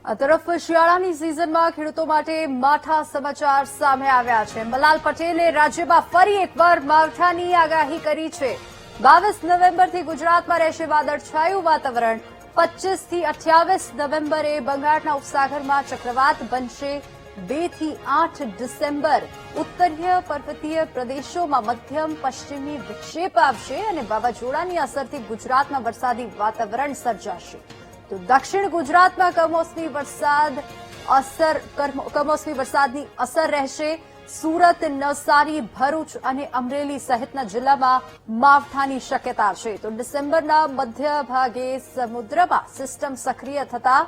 આ તરફ શિયાળાની સિઝનમાં ખેડૂતો માટે માઠા સમાચાર સામે આવ્યા છે। અંબાલાલ પટેલે રાજ્યમાં ફરી એકવાર માવઠાની આગાહી કરી છે। 22 નવેમ્બરથી ગુજરાતમાં રહેશે વાદળછાયું વાતાવરણ। 25 થી 28 નવેમ્બરે બંગાળના ઉપસાગરમાં ચક્રવાત બનશે। 2 થી 8 ડિસેમ્બર ઉત્તરીય પર્વતીય પ્રદેશોમાં મધ્યમ પશ્ચિમી વિક્ષેપ આવશે અને વાવાઝોડાની અસરથી ગુજરાતમાં વરસાદી વાતાવરણ સર્જાશે। તો દક્ષિણ ગુજરાતમાં કમોસમી વરસાદની અસર રહેશે। સુરત, નવસારી, ભરૂચ અને અમરેલી સહિતના જિલ્લામાં માવઠાની શક્યતા છે। તો ડિસેમ્બરના મધ્ય ભાગે સમુદ્રમાં સિસ્ટમ સક્રિય થતા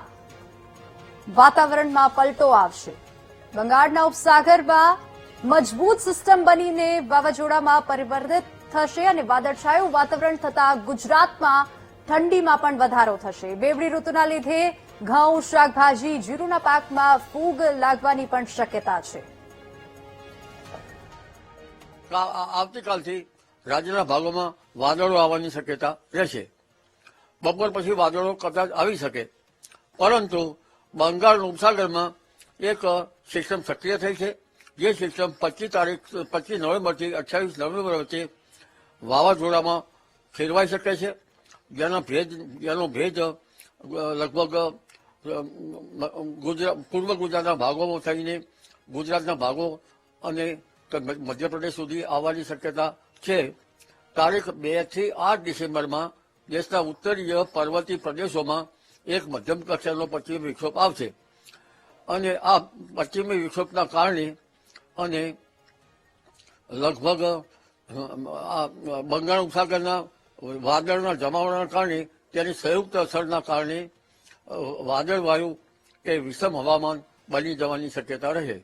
વાતાવરણમાં પલટો આવશે। બંગાળના ઉપસાગરમાં મજબૂત સિસ્ટમ બનીને વાવાઝોડામાં પરિવર્તિત થશે અને વાદળછાયું વાતાવરણ થતા ગુજરાતમાં ઠંડીમાં પણ વધારો થશે। બેવડી ઋતુના લીધે ઘઉં, શાકભાજી, જીરુના પાકમાં ફૂગ લાગવાની પણ શક્યતા છે। આવતીકાલથી રાજ્યના ભાગોમાં વાદળો આવવાની શક્યતા રહેશે। બપોર પછી વાદળો કદાચ આવી શકે, પરંતુ બંગાળના ઉપસાગરમાં એક સિસ્ટમ સક્રિય થઈ છે। જે સિસ્ટમ 25 નવેમ્બરથી 28 નવેમ્બર વચ્ચે વાવાઝોડામાં ફેરવાઈ શકે છે, જેનો ભેજ લગભગ પૂર્વ ગુજરાતના ભાગોમાં થઈને ગુજરાતના ભાગો અને મધ્યપ્રદેશ સુધી આવવાની શક્યતા છે। તારીખ 2 થી 8 ડિસેમ્બરમાં દેશના ઉત્તરીય પર્વતીય પ્રદેશોમાં એક મધ્યમ કક્ષાનો પશ્ચિમી વિક્ષોભ આવશે અને આ પશ્ચિમી વિક્ષોભના કારણે અને લગભગ બંગાળ ઉપસાગરના વાદળના જમાવવાના કારણે તેની સંયુક્ત અસરના કારણે વાદળવાયુ કે વિષમ હવામાન બની જવાની શક્યતા રહે।